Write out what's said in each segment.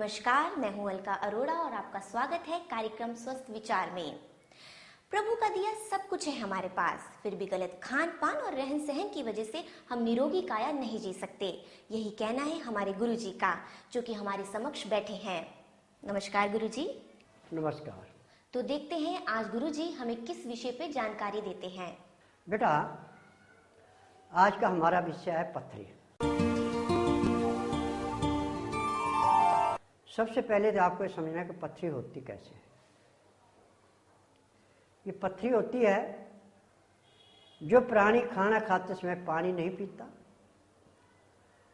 नमस्कार, मैं हूं अलका अरोड़ा और आपका स्वागत है कार्यक्रम स्वस्थ विचार में। प्रभु का दिया सब कुछ है हमारे पास, फिर भी गलत खान पान और रहन सहन की वजह से हम निरोगी काया नहीं जी सकते। यही कहना है हमारे गुरुजी का, जो कि हमारे समक्ष बैठे हैं। नमस्कार गुरुजी। नमस्कार। तो देखते हैं आज गुरुजी हमें किस विषय पे जानकारी देते हैं। बेटा, आज का हमारा विषय है पथरी। सबसे पहले तो आपको समझना है कि पथरी होती कैसे है। ये पथरी होती है जो प्राणी खाना खाते समय पानी नहीं पीता,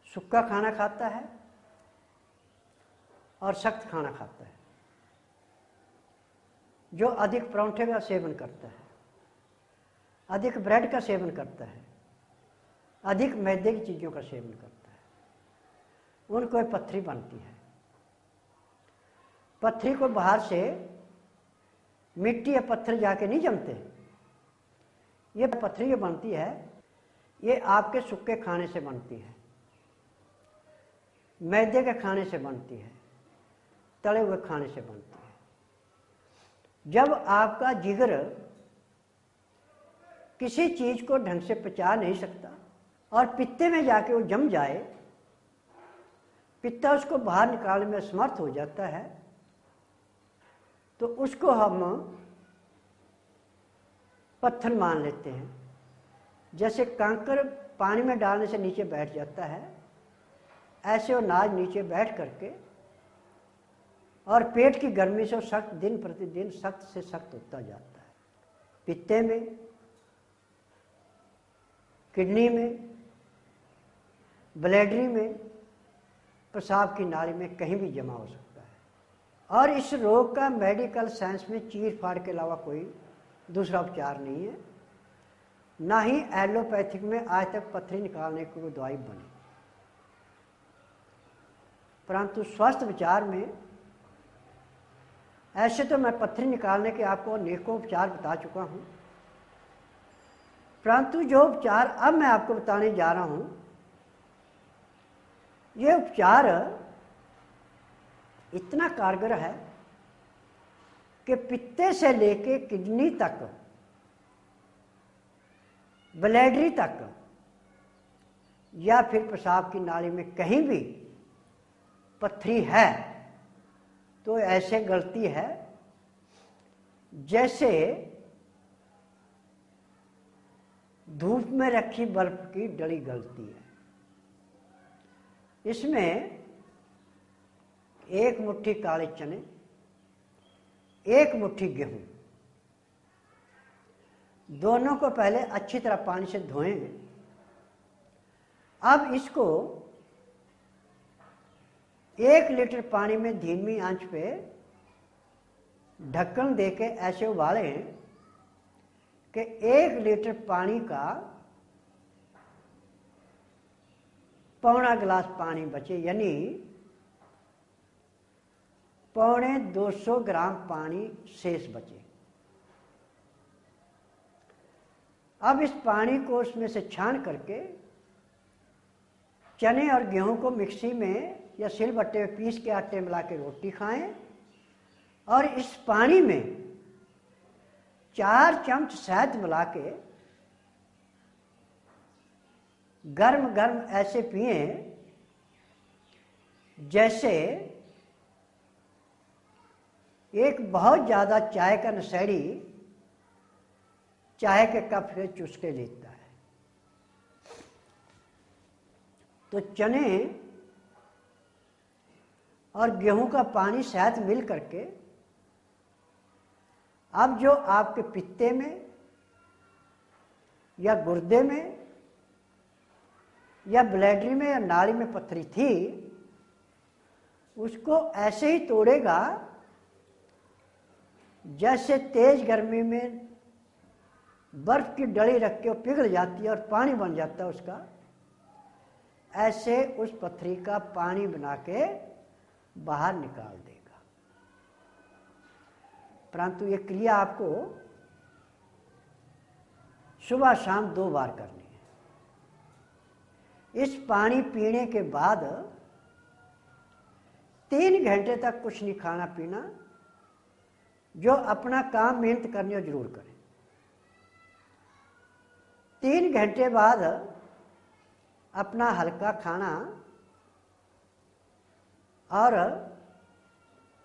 सूखा खाना खाता है और सख्त खाना खाता है, जो अधिक परांठे का सेवन करता है, अधिक ब्रेड का सेवन करता है, अधिक मैदे की चीज़ों का सेवन करता है, उनको एक पथरी बनती है। पथरी को बाहर से मिट्टी या पत्थर जाके नहीं जमते। ये पथरी जो बनती है ये आपके सूखे खाने से बनती है, मैदे के खाने से बनती है, तले हुए खाने से बनती है। जब आपका जिगर किसी चीज को ढंग से पचा नहीं सकता और पित्ते में जाके वो जम जाए, पित्ता उसको बाहर निकालने में असमर्थ हो जाता है, तो उसको हम पत्थर मान लेते हैं। जैसे कंकड़ पानी में डालने से नीचे बैठ जाता है, ऐसे वो नाज नीचे बैठ करके और पेट की गर्मी से सख्त दिन प्रतिदिन सख्त से सख्त होता जाता है। पित्ते में, किडनी में, ब्लैडरी में, पेशाब की नाली में कहीं भी जमा हो सकता है। और इस रोग का मेडिकल साइंस में चीर फाड़ के अलावा कोई दूसरा उपचार नहीं है, ना ही एलोपैथिक में आज तक पथरी निकालने की कोई दवाई बनी। परंतु स्वस्थ विचार में ऐसे तो मैं पथरी निकालने के आपको अनेकों उपचार बता चुका हूं, परंतु जो उपचार अब मैं आपको बताने जा रहा हूं, ये उपचार इतना कारगर है कि पित्ते से लेके किडनी तक, ब्लैडरी तक या फिर पेशाब की नाली में कहीं भी पथरी है तो ऐसे गलती है जैसे धूप में रखी बर्फ की डली गलती है। इसमें एक मुट्ठी काले चने, एक मुट्ठी गेहूं, दोनों को पहले अच्छी तरह पानी से धोएं। अब इसको 1 लीटर पानी में धीमी आंच पे ढक्कन देके ऐसे उबालें कि 1 लीटर पानी का पौना गिलास पानी बचे, यानी 250 ग्राम पानी शेष बचे। अब इस पानी को उसमें से छान करके चने और गेहूं को मिक्सी में या सिलबट्टे में पीस के आटे मिला के रोटी खाएं, और इस पानी में 4 चम्मच शहद मिला के गर्म गर्म ऐसे पिए जैसे एक बहुत ज्यादा चाय का नशेड़ी चाय के कप से चुस्के लेता है। तो चने और गेहूं का पानी शहद मिल करके अब जो आपके पित्ते में या गुर्दे में या ब्लैडरी में या नाड़ी में पथरी थी, उसको ऐसे ही तोड़ेगा जैसे तेज गर्मी में बर्फ की डली रख के वो पिघल जाती है और पानी बन जाता है उसका, ऐसे उस पथरी का पानी बना के बाहर निकाल देगा। परंतु ये क्रिया आपको सुबह शाम 2 बार करनी है। इस पानी पीने के बाद 3 घंटे तक कुछ नहीं खाना पीना, जो अपना काम मेहनत करनी हो जरूर करें। 3 घंटे बाद अपना हल्का खाना और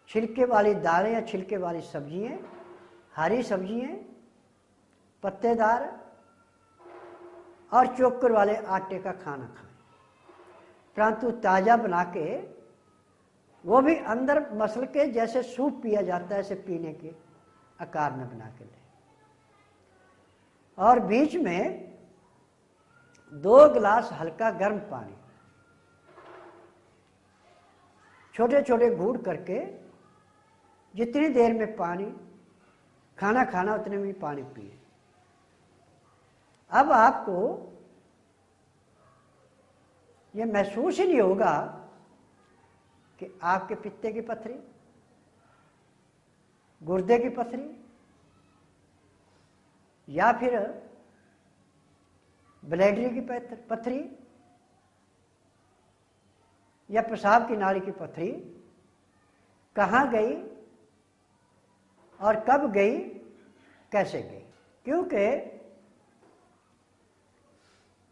छिलके वाली दालें या छिलके वाली सब्जियां, हरी सब्जियां, पत्तेदार और चोकर वाले आटे का खाना खाएं, परंतु ताज़ा बना के, वो भी अंदर मसल के जैसे सूप पिया जाता है ऐसे पीने के आकार में बना के लें। और बीच में 2 गिलास हल्का गर्म पानी छोटे छोटे घूंट करके, जितनी देर में पानी खाना खाना उतने में पानी पिए। अब आपको ये महसूस ही नहीं होगा कि आपके पित्ते की पथरी, गुर्दे की पथरी या फिर ब्लैडरी की पथरी या पेशाब की नाली की पथरी कहाँ गई और कब गई, कैसे गई। क्योंकि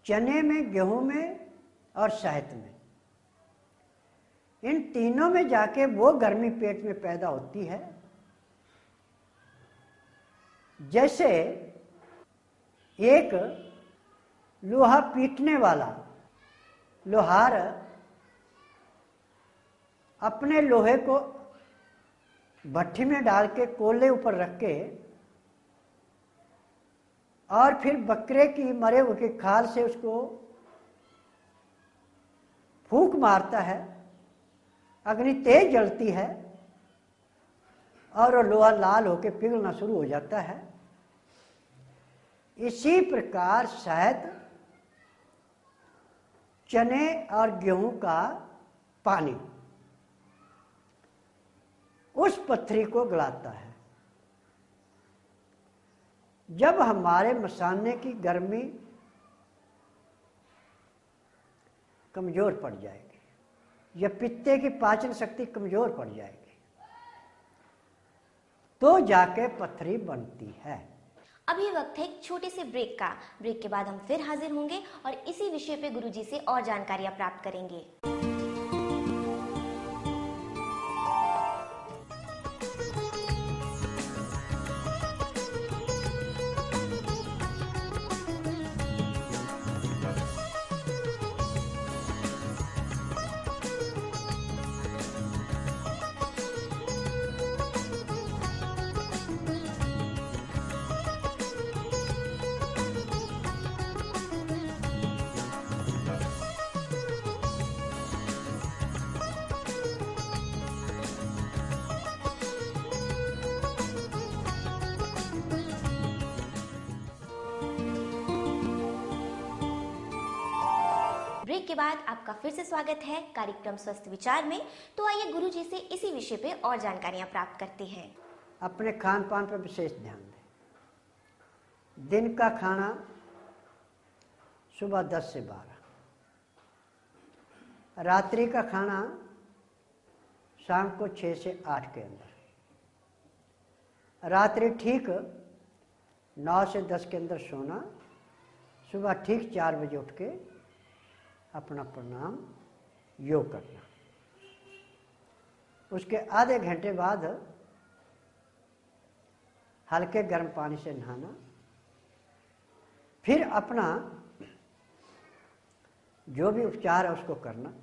चने में, गेहूं में और शहद में, इन तीनों में जाके वो गर्मी पेट में पैदा होती है जैसे एक लोहा पीटने वाला लोहार अपने लोहे को भट्ठी में डाल के कोयले ऊपर रख के और फिर बकरे की मरे हुए की खाल से उसको फूंक मारता है, अग्नि तेज जलती है और वो लोहा लाल होकर पिघलना शुरू हो जाता है। इसी प्रकार शहद, चने और गेहूं का पानी उस पथरी को गलाता है। जब हमारे मसाने की गर्मी कमजोर पड़ जाएगी या पित्ते की पाचन शक्ति कमजोर पड़ जाएगी तो जाके पथरी बनती है। अभी वक्त है एक छोटे से ब्रेक का। ब्रेक के बाद हम फिर हाजिर होंगे और इसी विषय पे गुरुजी से और जानकारियां प्राप्त करेंगे। ब्रेक के बाद आपका फिर से स्वागत है कार्यक्रम स्वस्थ विचार में। तो आइए गुरुजी से इसी विषय पे और जानकारियां प्राप्त करते हैं। अपने खान पान पर विशेष ध्यान दें। दिन का खाना सुबह 10 से 12, रात्रि का खाना शाम को 6 से 8 के अंदर, रात्रि ठीक 9 से 10 के अंदर सोना, सुबह ठीक 4 बजे उठ के अपना प्रणाम योग करना। उसके आधे घंटे बाद हल्के गर्म पानी से नहाना, फिर अपना जो भी उपचार है उसको करना।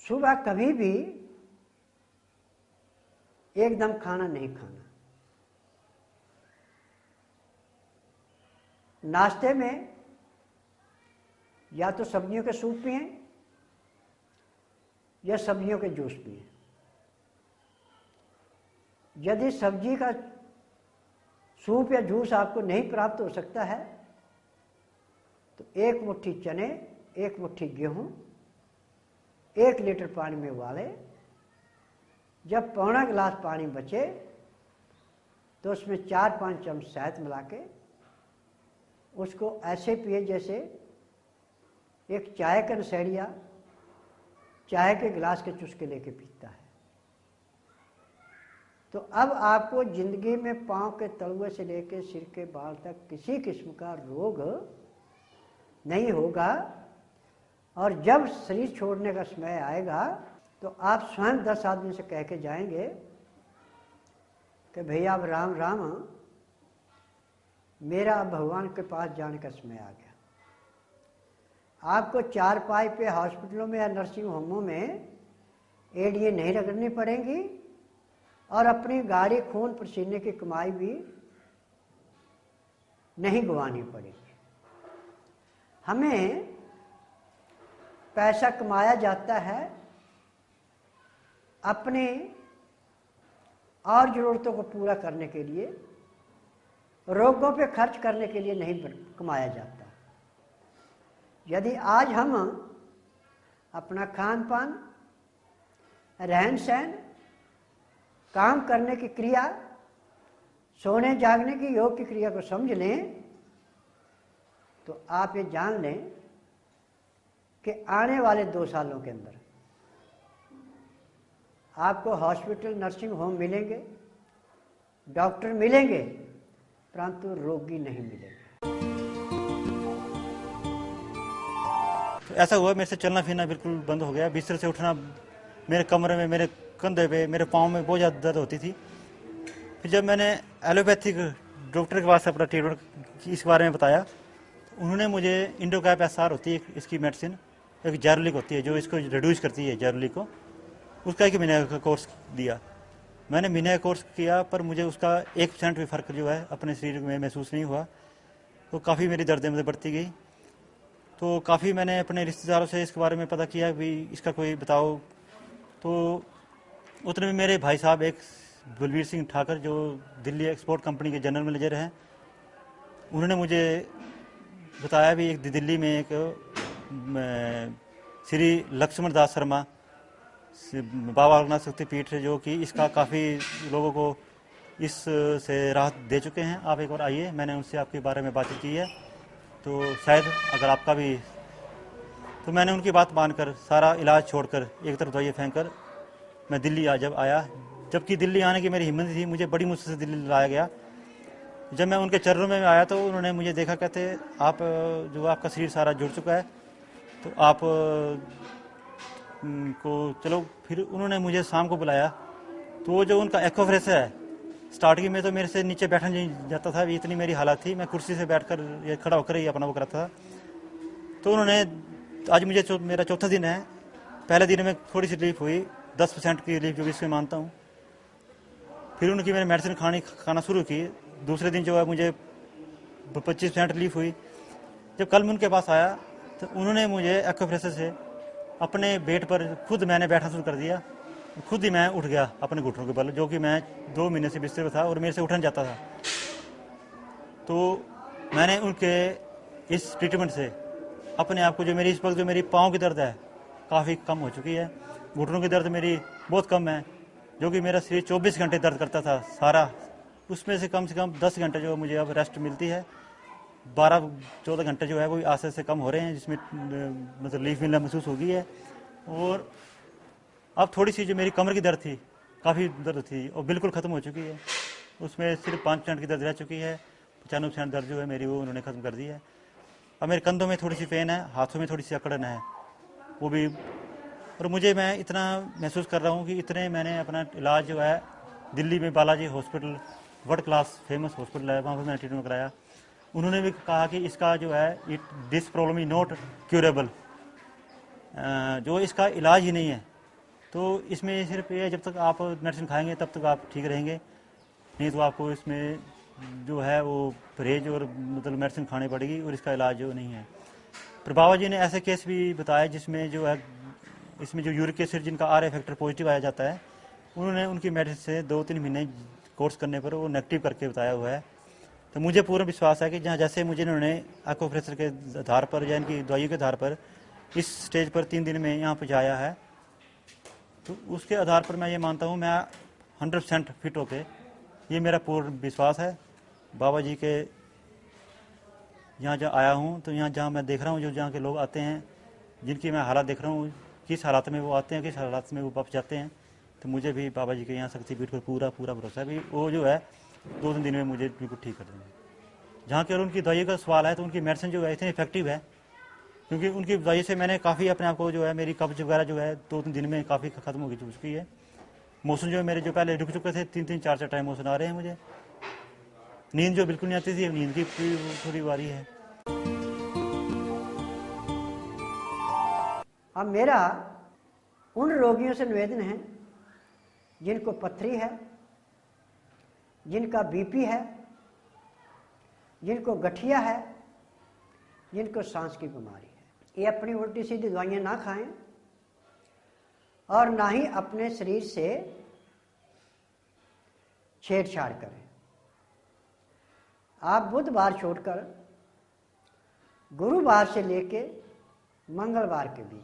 सुबह कभी भी एकदम खाना नहीं खाना। नाश्ते में या तो सब्जियों के सूप पिएं या सब्जियों के जूस पिएं। यदि सब्जी का सूप या जूस आपको नहीं प्राप्त हो सकता है तो 1 मुट्ठी चने, 1 मुट्ठी गेहूं 1 लीटर पानी में उबाले। जब पौना गिलास पानी बचे तो उसमें 4-5 चम्मच शहद मिला के उसको ऐसे पिए जैसे एक चाय का नशेड़िया चाय के गिलास के चुस्के लेके पीता है। तो अब आपको जिंदगी में पांव के तलुए से लेकर सिर के बाल तक किसी किस्म का रोग नहीं होगा। और जब शरीर छोड़ने का समय आएगा तो आप स्वयं 10 आदमी से कह के जाएंगे कि भैया अब राम राम, मेरा अब भगवान के पास जाने का समय आ गया। आपको चारपाई पे हॉस्पिटलों में या नर्सिंग होमों में एड़ियाँ नहीं रगड़नी पड़ेंगी और अपनी गाड़ी खून पसीने की कमाई भी नहीं गंवानी पड़ेगी। हमें पैसा कमाया जाता है अपने और ज़रूरतों को पूरा करने के लिए, रोगों पे खर्च करने के लिए नहीं कमाया जाता। यदि आज हम अपना खान पान, रहन सहन, काम करने की क्रिया, सोने जागने की योग की क्रिया को समझ लें तो आप ये जान लें कि आने वाले 2 सालों के अंदर आपको हॉस्पिटल, नर्सिंग होम मिलेंगे, डॉक्टर मिलेंगे, परंतु रोगी नहीं मिलेंगे। तो ऐसा हुआ, मेरे से चलना फिरना बिल्कुल बंद हो गया। बिस्तर से उठना, मेरे कमरे में, मेरे कंधे पे, मेरे पाँव में बहुत ज़्यादा दर्द होती थी। फिर जब मैंने एलोपैथिक डॉक्टर के पास अपना ट्रीटमेंट इस बारे में बताया, उन्होंने मुझे इंडोकैप एसआर होती है इसकी मेडिसिन, एक जर्नलिक होती है जो इसको रिड्यूस करती है जर्नलिक को, उसका एक महीने का कोर्स दिया। मैंने महीने का कोर्स किया पर मुझे उसका 1% भी फ़र्क जो है अपने शरीर में महसूस नहीं हुआ। तो काफ़ी मेरी दर्दें मुझे बढ़ती गई। तो काफ़ी मैंने अपने रिश्तेदारों से इसके बारे में पता किया भी इसका कोई बताओ। तो उतने में मेरे भाई साहब एक बलबीर सिंह ठाकर जो दिल्ली एक्सपोर्ट कंपनी के जनरल मैनेजर हैं, उन्होंने मुझे बताया भी एक दिल्ली में एक श्री लक्ष्मण दास शर्मा बाबा रघुनाथ शक्तिपीठ जो कि इसका काफ़ी लोगों को इस से राहत दे चुके हैं, आप एक बार आइए। मैंने उनसे आपके बारे में बातचीत की है तो शायद अगर आपका भी। तो मैंने उनकी बात मानकर सारा इलाज छोड़कर एक तरफ दवाइयाँ फेंक कर मैं दिल्ली जब आया, जबकि दिल्ली आने की मेरी हिम्मत थी, मुझे बड़ी मुश्किल से दिल्ली लाया गया। जब मैं उनके चरणों में आया तो उन्होंने मुझे देखा, कहते आप जो आपका शरीर सारा जुड़ चुका है तो आप को चलो। फिर उन्होंने मुझे शाम को बुलाया तो वो जो उनका एक्वाफ्रेश है, स्टार्टिंग में तो मेरे से नीचे बैठा नहीं जाता था, इतनी मेरी हालत थी, मैं कुर्सी से बैठकर ये खड़ा होकर ही अपना वो करता था। तो उन्होंने आज मुझे मेरा चौथा दिन है, पहले दिन में थोड़ी सी रिलीफ हुई, 10% की रिलीफ जो भी इसमें मानता हूँ। फिर उनकी मैंने मेडिसिन खाना शुरू की, दूसरे दिन जो है मुझे 25% रिलीफ हुई। जब कल मैं उनके पास आया तो उन्होंने मुझे एक्वाप्रेशर से अपने बेड पर खुद मैंने बैठना शुरू कर दिया, खुद ही मैं उठ गया अपने घुटनों के बल, जो कि मैं 2 महीने से बिस्तर पर था और मेरे से उठा नहीं जाता था। तो मैंने उनके इस ट्रीटमेंट से अपने आप को, जो मेरी इस वक्त जो मेरी पाँव की दर्द है काफ़ी कम हो चुकी है, घुटनों की दर्द मेरी बहुत कम है, जो कि मेरा शरीर 24 घंटे दर्द करता था सारा, उसमें से कम 10 घंटे जो मुझे अब रेस्ट मिलती है, 12-14 घंटे जो है वो आस्ते से कम हो रहे हैं, जिसमें मतलब रिलीफ मिलना महसूस हो गई है। और अब थोड़ी सी जो मेरी कमर की दर्द थी, काफ़ी दर्द थी, और बिल्कुल ख़त्म हो चुकी है, उसमें सिर्फ 5% की दर्द रह चुकी है, 95% दर्द जो है मेरी वो उन्होंने ख़त्म कर दी है। अब मेरे कंधों में थोड़ी सी पेन है, हाथों में थोड़ी सी अकड़न है, वो भी। और मुझे मैं इतना महसूस कर रहा हूँ कि इतने मैंने अपना इलाज जो है दिल्ली में Balaji hospital, world class famous hospital है, वहाँ पर मैंने ट्रीटमेंट कराया। उन्होंने भी कहा कि इसका जो है this problem is not curable, जो इसका इलाज ही नहीं है। तो इसमें सिर्फ ये, जब तक आप मेडिसिन खाएंगे तब तक आप ठीक रहेंगे, नहीं तो आपको इसमें जो है वो परहेज और मतलब मेडिसिन खानी पड़ेगी, और इसका इलाज जो नहीं है। पर बाबा जी ने ऐसे केस भी बताए जिसमें जो है इसमें जो यूरिक एसिड जिनका आर फैक्टर पॉजिटिव आया जाता है, उन्होंने उनकी मेडिसिन से 2-3 महीने कोर्स करने पर वो नेगेटिव करके बताया हुआ है। तो मुझे पूरा विश्वास है कि जहाँ जैसे मुझे इन्होंने एक्वाप्रेशर के आधार पर या इनकी दवाइयों के आधार पर इस स्टेज पर 3 दिन में यहाँ पहुँचाया है, तो उसके आधार पर मैं ये मानता हूँ मैं 100% फिट होके, ये मेरा पूर्ण विश्वास है। बाबा जी के यहाँ जहाँ आया हूँ तो यहाँ जहाँ मैं देख रहा हूँ, जो जहाँ के लोग आते हैं, जिनकी मैं हालत देख रहा हूँ किस हालात में वो आते हैं, किस हालात में वो वापस जाते हैं। तो मुझे भी बाबा जी के यहाँ शक्तिपीठ पर पूरा पूरा भरोसा है भी वो जो है 2-3 दिन में मुझे बिल्कुल ठीक कर देंगे। जहाँ केवल उनकी दवाई का सवाल है तो उनकी मेडिसिन जो है इतनी इफेक्टिव है, क्योंकि उनकी दवाई से मैंने काफ़ी अपने आप को जो है मेरी कब्ज वगैरह जो है 2-3 दिन में काफ़ी खत्म हो चुकी है। मोशन जो है मेरे जो पहले रुक चुके थे 3-3 4-4 टाइम मोशन आ रहे हैं मुझे। नींद जो बिल्कुल नहीं आती थी, नींद की थोड़ी बारी है। अब मेरा उन रोगियों से निवेदन है जिनको पथरी है, जिनका बीपी है, जिनको गठिया है, जिनको सांस की बीमारी है, ये अपनी उल्टी सीधी दवाइयाँ ना खाएं और ना ही अपने शरीर से छेड़छाड़ करें। आप बुधवार छोड़कर गुरुवार से लेके मंगलवार के बीच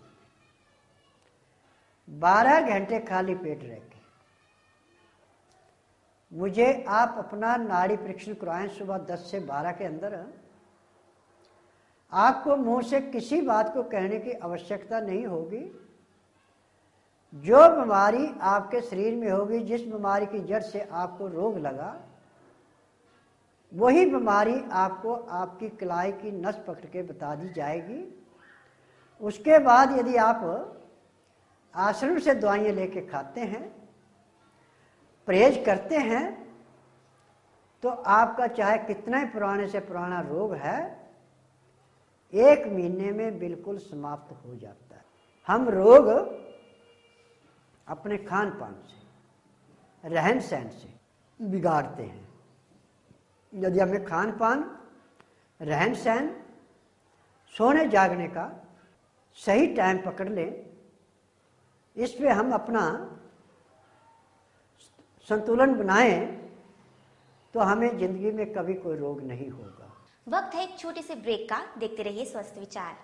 12 घंटे खाली पेट रह के मुझे आप अपना नाड़ी परीक्षण करवाएं सुबह 10 से 12 के अंदर। आपको मुंह से किसी बात को कहने की आवश्यकता नहीं होगी। जो बीमारी आपके शरीर में होगी, जिस बीमारी की जड़ से आपको रोग लगा, वही बीमारी आपको आपकी कलाई की नस पकड़ के बता दी जाएगी। उसके बाद यदि आप आश्रम से दवाइयाँ लेके खाते हैं, परहेज करते हैं, तो आपका चाहे कितना ही पुराने से पुराना रोग है 1 महीने में बिल्कुल समाप्त हो जाता है। हम रोग अपने खान पान से, रहन सहन से बिगाड़ते हैं। यदि हमें खान पान, रहन सहन, सोने जागने का सही टाइम पकड़ लें, इस पे हम अपना संतुलन बनाएं, तो हमें जिंदगी में कभी कोई रोग नहीं होगा। वक्त है एक छोटे से ब्रेक का। देखते रहिए स्वस्थ विचार।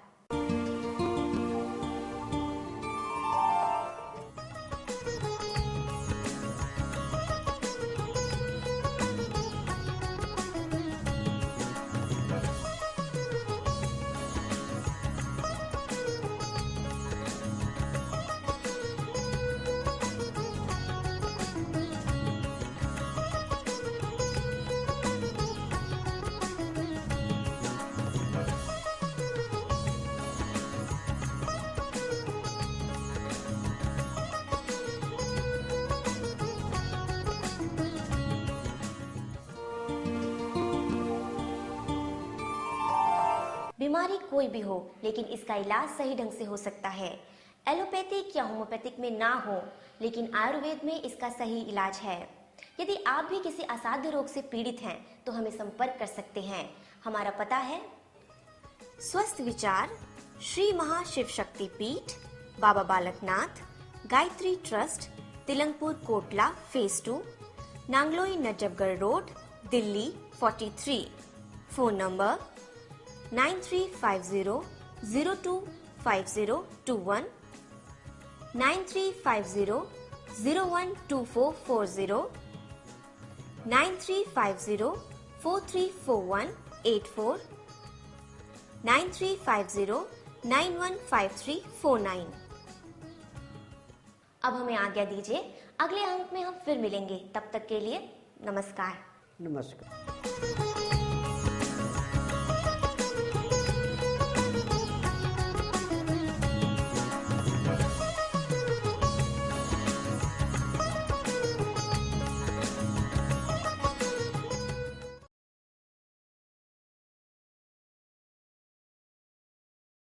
बीमारी कोई भी हो, लेकिन इसका इलाज सही ढंग से हो सकता है। एलोपैथिक या होम्योपैथिक में ना हो, लेकिन आयुर्वेद में इसका सही इलाज है। यदि आप भी किसी असाध्य रोग से पीड़ित हैं तो हमें संपर्क कर सकते हैं। हमारा पता है स्वस्थ विचार, Shri Mahashiv Shakti Peeth, Baba Balaknath, Gayatri trust, Tilangpur Kotla phase 2, Nangloi Najafgarh road, Delhi 43। Phone number 9350025021, 9350012440, 9350434184, 9350915349। अब हमें आज्ञा दीजिए, अगले अंक में हम फिर मिलेंगे। तब तक के लिए नमस्कार। नमस्कार।